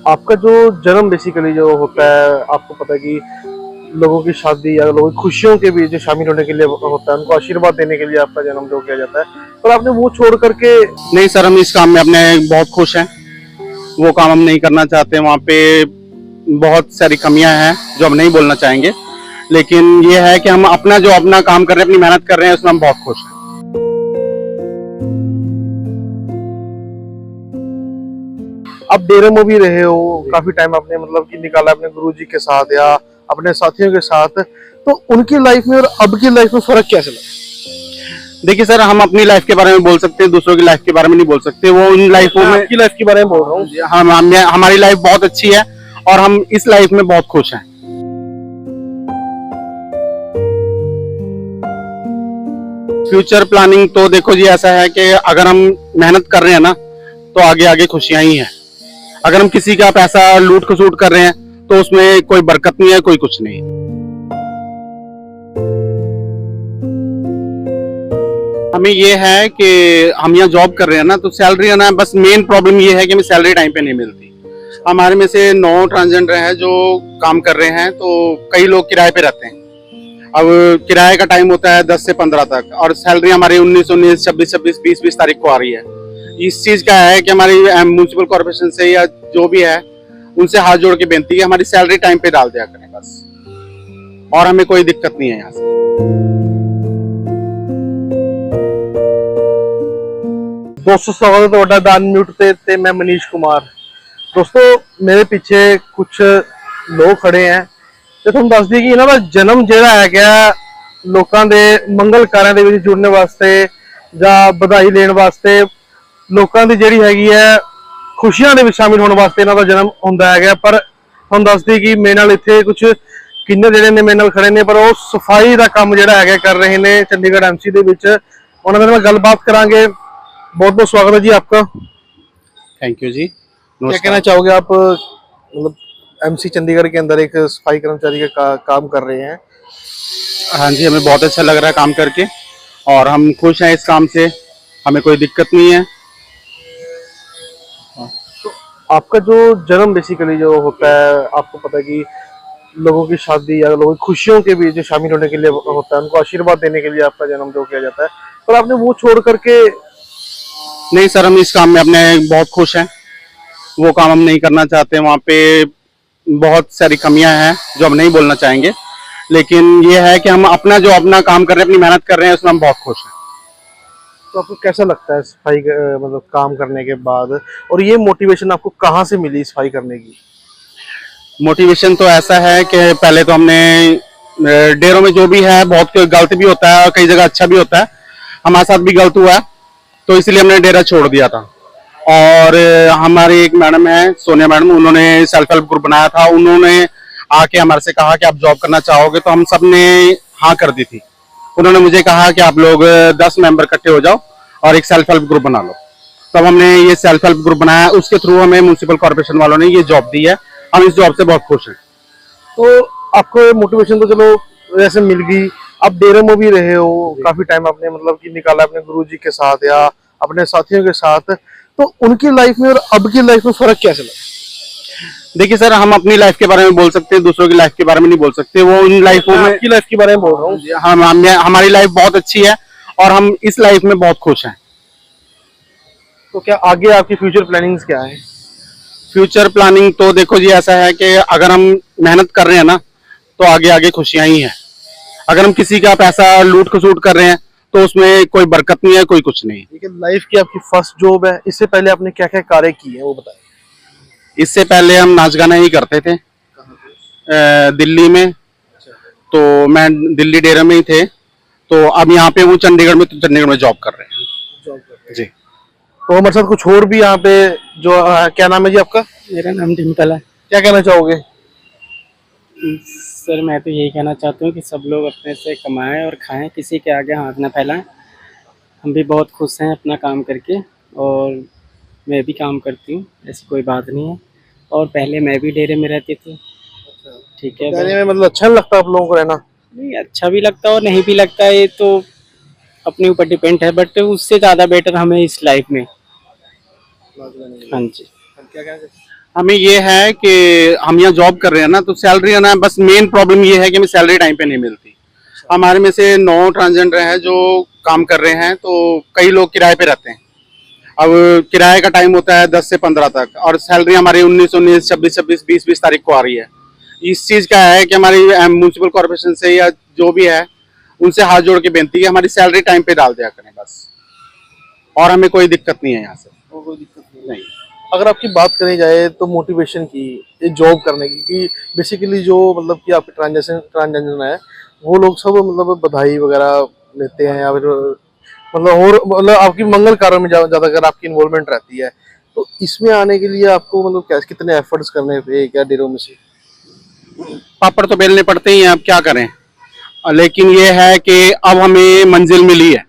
आपका जो जन्म बेसिकली जो होता है, आपको पता है कि लोगों की शादी या लोगों की खुशियों के बीच जो शामिल होने के लिए होता है, उनको आशीर्वाद देने के लिए आपका जन्म जो किया जाता है, पर आपने वो छोड़ करके। नहीं सर, हम इस काम में अपने बहुत खुश हैं। वो काम हम नहीं करना चाहते। वहाँ पे बहुत सारी कमियां हैं जो हम नहीं बोलना चाहेंगे, लेकिन ये है कि हम अपना काम कर रहे हैं, अपनी मेहनत कर रहे हैं, उसमें हम बहुत खुश हैं। आप डेरे में भी रहे हो काफी टाइम, आपने मतलब कि निकाला अपने गुरुजी के साथ या अपने साथियों के साथ, तो उनकी लाइफ में और अब की लाइफ में फर्क क्या चला? देखिए सर, हम अपनी लाइफ के बारे में बोल सकते हैं, दूसरों की लाइफ के बारे में नहीं बोल सकते। वो उन लाइफों में, आपकी लाइफ के बारे में बोल रहा हूँ। हमारी लाइफ बहुत अच्छी है और हम इस लाइफ में बहुत खुश हैं। फ्यूचर प्लानिंग तो देखो जी, ऐसा है कि अगर हम मेहनत कर रहे हैं ना, तो आगे आगे खुशियां ही हैं। अगर हम किसी का पैसा लूट खसूट कर रहे हैं तो उसमें कोई बरकत नहीं है, कोई कुछ नहीं। हमें ये है कि हम यहाँ जॉब कर रहे हैं ना, तो सैलरी है ना, बस मेन प्रॉब्लम ये है कि हमें सैलरी टाइम पे नहीं मिलती। हमारे में से 9 ट्रांसजेंडर हैं जो काम कर रहे हैं, तो कई लोग किराए पे रहते हैं। अब किराए का टाइम होता है 10 से 15 तक, और सैलरी हमारी 19 26 20 तारीख को आ रही है। इस चीज का है कि हमारी म्यूनिसिपल कॉर्पोरेशन से या जो भी है उनसे हाथ जोड़ के बेनती है, हमारी सैलरी टाइम पे डाल दिया करें बस, और हमें कोई दिक्कत नहीं है यहाँ से। दोस्तों स्वागत है ਤੁਹਾਡਾ ਦਾਨ ਮਿਊਟ ਤੇ मैं मनीष कुमार। दोस्तों मेरे पीछे कुछ लोग खड़े हैं ਤੇ ਤੁਹਾਨੂੰ ਦੱਸ ਦਈਏ ਕਿ ਇਹਨਾਂ ਦਾ ਜਨਮ ਜਿਹੜਾ ਹੈਗਾ ਲੋਕਾਂ ਦੇ ਮੰਗਲ ਕਾਰਿਆਂ ਦੇ ਵਿੱਚ ਜੁੜਨ ਵਾਸਤੇ ਜਾਂ ਵਧਾਈ ਲੈਣ ਵਾਸਤੇ, ਲੋਕਾਂ ਦੀ ਜਿਹੜੀ ਹੈਗੀ ਹੈ ਖੁਸ਼ੀਆਂ ਦੇ ਵਿੱਚ ਸ਼ਾਮਿਲ ਹੋਣ ਵਾਸਤੇ ਇਹਨਾਂ ਦਾ ਜਨਮ ਹੁੰਦਾ ਹੈਗਾ। ਪਰ ਤੁਹਾਨੂੰ ਦੱਸ ਦਈਏ ਕਿ ਮੇਰੇ ਨਾਲ ਇੱਥੇ ਕੁਝ ਕਿੰਨੇ ਜਿਹੜੇ ਨੇ ਮੇਰੇ ਨਾਲ ਖੜੇ ਨੇ, ਪਰ ਉਹ ਸਫਾਈ ਦਾ ਕੰਮ ਜਿਹੜਾ ਹੈਗਾ ਕਰ ਰਹੇ ਨੇ ਚੰਡੀਗੜ੍ਹ ਐਮਸੀ ਦੇ ਵਿੱਚ। ਉਹਨਾਂ ਦੇ ਨਾਲ ਗੱਲਬਾत करांगे। बहुत बहुत स्वागत है जी आपका। थैंक यू जी। क्या कहना चाहोगे आप, मतलब एमसी चंडीगढ़ के अंदर एक सफाई कर्मचारी का काम कर रहे हैं? हाँ जी, हमें बहुत अच्छा लग रहा है काम करके, और हम खुश हैं इस काम से, हमें कोई दिक्कत नहीं है। तो आपका जो जन्म बेसिकली जो होता है, आपको पता है कि लोगों की शादी या लोगों की खुशियों के बीच जो शामिल होने के लिए होता है, उनको आशीर्वाद देने के लिए आपका जन्म जो किया जाता है, पर आपने वो छोड़ करके। नहीं सर, हम इस काम में अपने बहुत खुश हैं। वो काम हम नहीं करना चाहते। वहाँ पे बहुत सारी कमियां हैं जो हम नहीं बोलना चाहेंगे, लेकिन ये है कि हम अपना काम कर रहे हैं, अपनी मेहनत कर रहे हैं, उसमें हम बहुत खुश हैं। तो आपको कैसा लगता है सफाई मतलब काम करने के बाद, और ये मोटिवेशन आपको कहाँ से मिली सफाई करने की? मोटिवेशन तो ऐसा है कि पहले तो हमने डेरों में जो भी है बहुत गलत भी होता है और कई जगह अच्छा भी होता है। हमारे साथ भी गलत हुआ है, तो इसलिए हमने डेरा छोड़ दिया था। और हमारी एक मैडम है, सोनिया मैडम, उन्होंने सेल्फ हेल्प ग्रुप बनाया था। उन्होंने आके हमारे से कहा कि आप जॉब करना चाहोगे, तो हम सब ने हाँ कर दी थी। उन्होंने मुझे कहा कि आप लोग 10 मेंबर इकट्ठे हो जाओ और एक सेल्फ हेल्प ग्रुप बना लो। तब हमने ये सेल्फ हेल्प ग्रुप बनाया, उसके थ्रू हमें म्यूनिसिपल कॉर्पोरेशन वालों ने ये जॉब दी है। हम इस जॉब से बहुत खुश हैं। तो आपको मोटिवेशन तो चलो वैसे मिल गई, आप डेरे में भी रहे हो काफी टाइम, आपने मतलब कि निकाला अपने गुरुजी के साथ या अपने साथियों के साथ, तो उनकी लाइफ में और अब की लाइफ में फर्क क्या चला? देखिए सर, हम अपनी लाइफ के बारे में बोल सकते हैं, दूसरों की लाइफ के बारे में नहीं बोल सकते। वो उन लाइफों में, आपकी लाइफ के बारे में बोल रहा हूँ। हमारी लाइफ बहुत अच्छी है और हम इस लाइफ में बहुत खुश हैं। तो क्या आगे आपकी फ्यूचर प्लानिंग्स क्या है? फ्यूचर प्लानिंग तो देखो जी, ऐसा है कि अगर हम मेहनत कर रहे हैं ना, तो आगे आगे खुशियां ही हैं। अगर हम किसी का पैसा लूट खसूट कर रहे हैं तो उसमें कोई बरकत नहीं है, कोई कुछ नहीं। लेकिन लाइफ की आपकी फर्स्ट जॉब है, इससे पहले आपने क्या क्या कार्य किए हैं वो बताएं। इससे पहले हम नाच गाना ही करते थे दिल्ली में, तो मैं दिल्ली डेरा में ही थे। तो अब यहाँ पे वो चंडीगढ़ में, तो चंडीगढ़ में जॉब कर रहे हैं। जॉब करते जी। हैं। तो हमारे साथ कुछ और भी यहाँ पे जो क्या नाम है जी आपका? मेरा नाम डिम्पल है। क्या कहना चाहोगे? सर मैं तो यही कहना चाहता हूँ कि सब लोग अपने से कमाएं और खाएं, किसी के आगे हाथ ना फैलाएं। हम भी बहुत खुश हैं अपना काम करके, और मैं भी काम करती हूँ, ऐसी कोई बात नहीं है। और पहले मैं भी डेरे में रहती थी। ठीक है, डेरे में मतलब अच्छा नहीं लगता आप लोगों को रहना? नहीं अच्छा भी लगता है और नहीं भी लगता है, ये तो अपने ऊपर डिपेंड है, बट उससे ज़्यादा बेटर हमें इस लाइफ में। हाँ जी। क्या कहना हमें ये है कि हम यहाँ जॉब कर रहे हैं ना, तो सैलरी है ना, बस मेन प्रॉब्लम ये है कि हमें सैलरी टाइम पे नहीं मिलती। हमारे में से 9 ट्रांसजेंडर हैं जो काम कर रहे हैं, तो कई लोग किराए पे रहते हैं। अब किराए का टाइम होता है 10 से 15 तक, और सैलरी हमारी 19 26 26 20 तारीख को आ रही है। इस चीज़ का है कि हमारी म्यूनसिपल कॉर्पोरेशन से या जो भी है उनसे हाथ जोड़ के बेनती है, हमारी सैलरी टाइम पे डाल दिया करें बस, और हमें कोई दिक्कत नहीं है यहाँ से। कोई दिक्कत नहीं। अगर आपकी बात करी जाए तो मोटिवेशन की, ये जॉब करने की, कि बेसिकली जो मतलब कि आपके ट्रांजेक्शन है, वो लोग सब मतलब बधाई वगैरह लेते हैं, या फिर मतलब और मतलब आपकी मंगल कार्य में ज़्यादातर आपकी इन्वॉल्वमेंट रहती है, तो इसमें आने के लिए आपको मतलब क्या कितने एफर्ट्स करने पे क्या डेरों में से? पापड़ तो बेलने पड़ते ही हैं, अब क्या करें। लेकिन ये है कि अब हमें मंजिल मिली है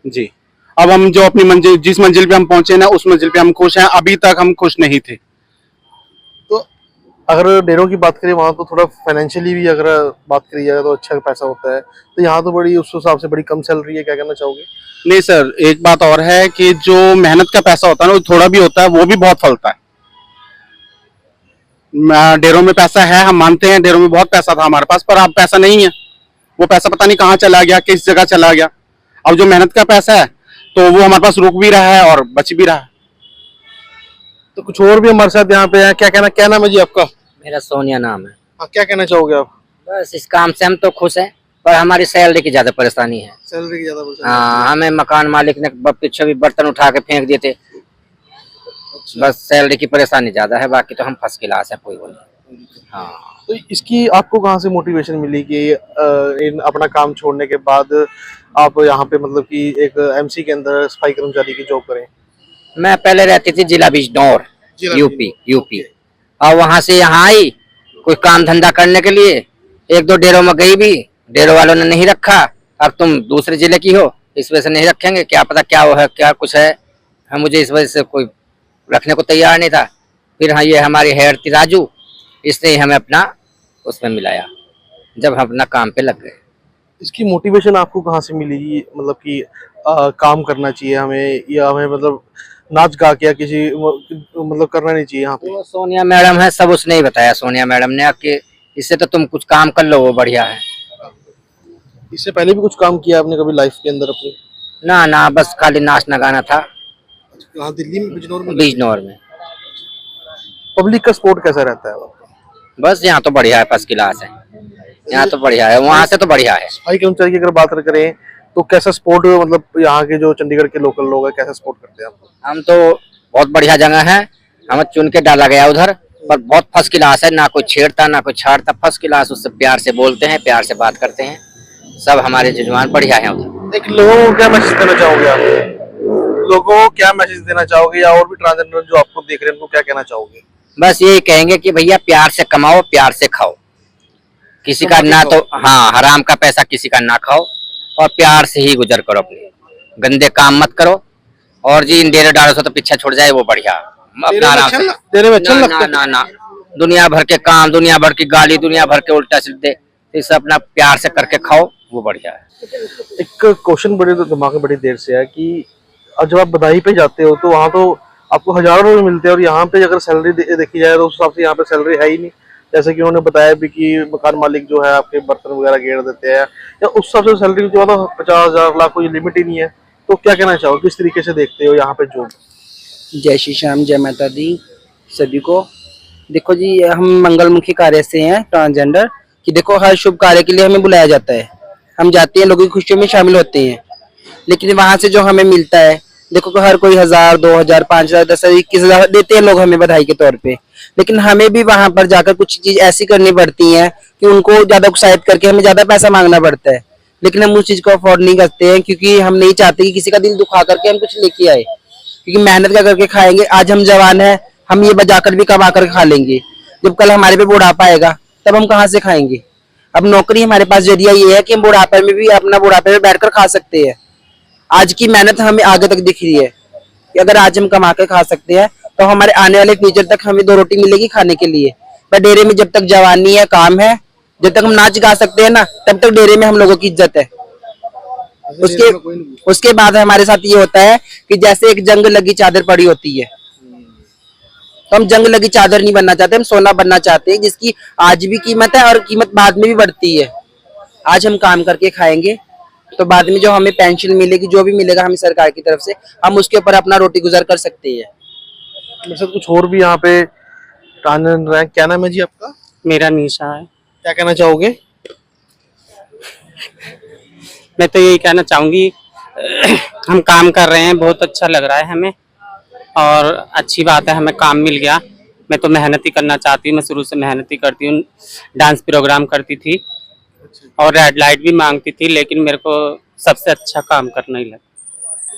जी। अब हम जो अपनी मंजिल, जिस मंजिल पे हम पहुंचे ना, उस मंजिल पे हम खुश हैं। अभी तक हम खुश नहीं थे। तो अगर डेरों की बात करें वहाँ तो थोड़ा फाइनेंशियली भी अगर बात करी जाए तो अच्छा पैसा होता है, तो यहाँ तो बड़ी उस हिसाब से बड़ी कम सैलरी है, क्या कहना चाहोगे? नहीं सर, एक बात और है कि जो मेहनत का पैसा होता है ना, वो थोड़ा भी होता है, वो भी बहुत फलता है। डेरों में पैसा है, हम मानते हैं, डेरों में बहुत पैसा था हमारे पास, पर अब पैसा नहीं है। वो पैसा पता नहीं कहाँ चला गया, किस जगह चला गया। अब जो मेहनत का पैसा है तो वो हमारे पास रुक भी रहा है और बच भी रहा है। तो कुछ और भी हमारे साथ यहाँ पे है, क्या नाम है जी आपका? मेरा सोनिया नाम है। हाँ, क्या कहना चाहोगे आप? बस इस काम से हम तो खुश हैं, पर हमारी सैलरी की ज्यादा परेशानी है। सैलरी की ज्यादा परेशानी? हाँ, हमें मकान मालिक ने पीछे भी बर्तन उठा के फेंक दिए थे। बस सैलरी की परेशानी ज्यादा है, बाकी तो हम फर्स्ट क्लास है, कोई वो नहीं। हाँ, तो इसकी आपको कहाँ से मोटिवेशन मिली कि इन अपना काम छोड़ने के बाद आप यहाँ पे मतलब कि एक एमसी के अंदर सफाई कर्मचारी की जॉब करें? मैं पहले रहती थी जिला बिजनौर, यूपी। और वहां से यहाँ आई कोई काम धंधा करने के लिए। 1-2 डेरों में गई भी, डेरों वालों ने नहीं रखा। अब तुम दूसरे जिले की हो, इस वजह से नहीं रखेंगे, क्या पता क्या वो है, क्या कुछ है। हम मुझे इस वजह से कोई रखने को तैयार नहीं था। फिर हाँ, ये हमारी हेड थी राजू, इसने हमें अपना उसमें मिलाया, जब हम अपना काम पे लग गए। इसकी मोटिवेशन आपको कहाँ से मिली, मतलब कि काम करना चाहिए हमें, या हमें मतलब नाच गा के या किसी मतलब करना नहीं चाहिए यहाँ पे? तो सोनिया मैडम है, सब उसने ही बताया। सोनिया मैडम ने कि इससे तो तुम कुछ काम कर लो, वो बढ़िया है। इससे पहले भी कुछ काम किया आपने कभी लाइफ के अंदर अपनी? ना, बस खाली नाचना गाना था। हाँ, दिल्ली में बिजनौर में। पब्लिक का सपोर्ट कैसा रहता है आपका? बस यहाँ तो बढ़िया है, फर्स्ट क्लास है। यहाँ तो बढ़िया है, वहाँ से तो बढ़िया है। सफाई कर्मचारी की अगर बात करें तो कैसा सपोर्ट, मतलब यहाँ के जो चंडीगढ़ के लोकल लोग हैं कैसा सपोर्ट करते हैं आपको? हम तो बहुत बढ़िया जगह है, हमें चुन के डाला गया उधर, पर बहुत फर्स्ट क्लास है। ना कोई छेड़ता ना कोई छाड़ता, फर्स्ट क्लास। उससे प्यार से बोलते हैं, प्यार से बात करते हैं, सब हमारे जजमान बढ़िया है उधर। एक लोगों को क्या मैसेज देना चाहोगे आप? लोगों को क्या मैसेज देना चाहोगे, या और भी ट्रांसजेंडर जो आपको देख रहे हैं उनको क्या कहना चाहोगे? बस यही कहेंगे कि भैया प्यार से कमाओ, प्यार से खाओ, किसी का ना तो हाँ हराम का पैसा किसी का ना खाओ, और प्यार से ही गुजर करो, अपने गंदे काम मत करो। और जी इन डेरे डालो से तो पीछे छुट जाए, वो बढ़िया अपना आराम से। देने में अच्छा लगता है? ना, दुनिया भर के काम, दुनिया भर की गाली, दुनिया भर के उल्टा सीधे, इसे अपना प्यार से करके खाओ, वो बढ़िया है। एक क्वेश्चन बड़े दिमाग में बड़ी देर से है कि अब जब आप बधाई पे जाते हो तो वहाँ तो आपको हजारों रुपए मिलते हैं, और यहाँ पे अगर सैलरी देखी जाए तो उस हिसाब से यहाँ पे सैलरी है ही नहीं। जैसे कि उन्होंने बताया भी कि मकान मालिक जो है आपके बर्तन वगैरह गेड़ देते हैं, या उस हिसाब से सैलरी जो है तो 50,000 लाख कोई लिमिट ही नहीं है। तो क्या कहना चाहो, किस तरीके से देखते हो यहाँ पे जॉब? जय श्री श्याम, जय माता दी सभी को। देखो जी, हम मंगलमुखी कार्य से हैं ट्रांसजेंडर, कि देखो हर शुभ कार्य के लिए हमें बुलाया जाता है, हम जाते हैं, लोगों की खुशियों में शामिल होते हैं। लेकिन वहां से जो हमें मिलता है, देखो कि हर कोई 1,000, 2,000, 5,000, 10,000, 21,000 देते हैं लोग हमें बधाई के तौर पे। लेकिन हमें भी वहां पर जाकर कुछ चीज ऐसी करनी पड़ती है कि उनको ज्यादा उत्साहित करके हमें ज्यादा पैसा मांगना पड़ता है। लेकिन हम उस चीज को अफोर्ड नहीं करते हैं, क्योंकि हम नहीं चाहते कि किसी का दिल दुखा करके हम कुछ लेके आए, क्योंकि मेहनत का करके खाएंगे। आज हम जवान है, हम ये बजाकर भी कमा कर खा लेंगे, जब कल हमारे पे बुढ़ापा आएगा तब हम कहाँ से खाएंगे। अब नौकरी हमारे पास जरिया ये है कि हम बुढ़ापे में भी अपना बुढ़ापे में बैठकर खा सकते हैं। आज की मेहनत हमें आगे तक दिख रही है कि अगर आज हम कमा कर खा सकते हैं तो हमारे आने वाले फ्यूचर तक हमें 2 रोटी मिलेगी खाने के लिए। पर डेरे में जब तक जवानी है, काम है, जब तक हम नाच गा सकते हैं ना, तब तक डेरे में हम लोगों की इज्जत है। उसके बाद हमारे साथ ये होता है कि जैसे एक जंग लगी चादर पड़ी होती है, तो हम जंग लगी चादर नहीं बनना चाहते, हम सोना बनना चाहते हैं जिसकी आज भी कीमत है और कीमत बाद में भी बढ़ती है। आज हम काम करके खाएंगे तो बाद में जो हमें पेंशन मिलेगी, जो भी मिलेगा हमें सरकार की तरफ से, हम उसके ऊपर अपना रोटी गुजार कर सकते हैं। मेरे साथ कुछ और भी यहाँ पे ट्रांसजेंडर हैं। क्या नाम है जी आपका? मेरा निशा है। क्या कहना चाहोगे? मैं तो यही कहना चाहूँगी हम काम कर रहे हैं, बहुत अच्छा लग रहा है हमें और अच्छी बात है हमें काम मिल गया। मैं तो मेहनत ही करना चाहती हूँ, मैं शुरू से मेहनत ही करती हूँ। डांस प्रोग्राम करती थी और रेड लाइट भी मांगती थी, लेकिन मेरे को सबसे अच्छा काम करना ही लगा।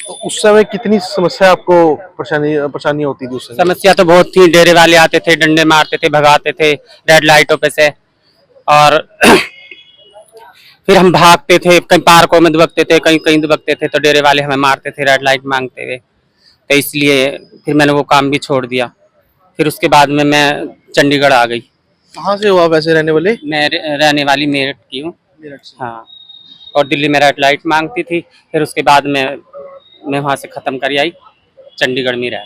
तो उस समय कितनी समस्या आपको परेशानी होती थी उस समय? समस्या तो बहुत थी, डेरे वाले आते थे, डंडे मारते थे, भगाते थे रेड लाइटों पे से, और फिर हम भागते थे, कहीं पार्कों में दुबकते थे, कहीं कहीं दुबकते थे, तो डेरे वाले हमें मारते थे रेड लाइट मांगते हुए। तो इसलिए फिर मैंने वो काम भी छोड़ दिया। फिर उसके बाद में मैं चंडीगढ़ आ गई। कहाँ से हो आप वैसे रहने वाले? मैं रहने वाली मेरठ की हूँ। मेरठ से। हाँ, और दिल्ली में रेड लाइट मांगती थी, फिर उसके बाद में मैं वहाँ से ख़त्म कर आई, चंडीगढ़ में रह।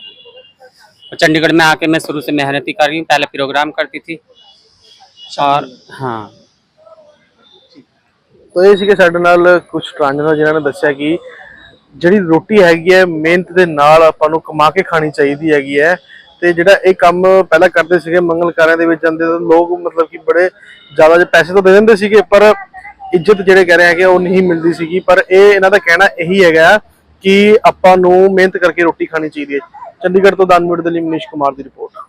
और चंडीगढ़ में आके मैं शुरू से मेहनत ही कर रही हूँ, पहले प्रोग्राम करती थी और हाँ। तो ਇਹ ਸੀਗੇ ਸਾਡੇ ਨਾਲ ਕੁਝ ਟ੍ਰਾਂਸਜੈਂਡਰ ਜਿਨ੍ਹਾਂ ਨੇ ਦੱਸਿਆ ਕਿ ਜਿਹੜੀ ਰੋਟੀ ਹੈਗੀ ਹੈ ਮਿਹਨਤ ਦੇ ਨਾਲ ਆਪਾਂ ਨੂੰ ਕਮਾ ਕੇ ਖਾਣੀ ਚਾਹੀਦੀ ਹੈਗੀ ਹੈ। ਤੇ ਜਿਹੜਾ ਇਹ ਕੰਮ ਪਹਿਲਾਂ ਕਰਦੇ ਸੀਗੇ ਮੰਗਲ ਕਾਰਿਆਂ ਦੇ ਵਿੱਚ ਜਾਂਦੇ ਤਾਂ ਲੋਕ ਮਤਲਬ ਕਿ ਬੜੇ ਜ਼ਿਆਦਾ ਜੇ ਪੈਸੇ ਤਾਂ ਦੇ ਦਿੰਦੇ ਸੀਗੇ ਪਰ ਇੱਜ਼ਤ ਜਿਹੜੇ ਕਹਿ ਰਹੇ ਹੈਗੇ ਉਹ ਨਹੀਂ ਮਿਲਦੀ ਸੀਗੀ। ਪਰ ਇਹ ਇਹਨਾਂ ਦਾ ਕਹਿਣਾ ਇਹੀ ਹੈਗਾ ਕਿ ਆਪਾਂ ਨੂੰ ਮਿਹਨਤ ਕਰਕੇ ਰੋਟੀ ਖਾਣੀ ਚਾਹੀਦੀ ਹੈ। ਚੰਡੀਗੜ੍ਹ ਤੋਂ 10 ਮਿੰਟ ਦੇ ਲਈ ਮਨੀਸ਼ ਕੁਮਾਰ ਦੀ ਰਿਪੋਰਟ।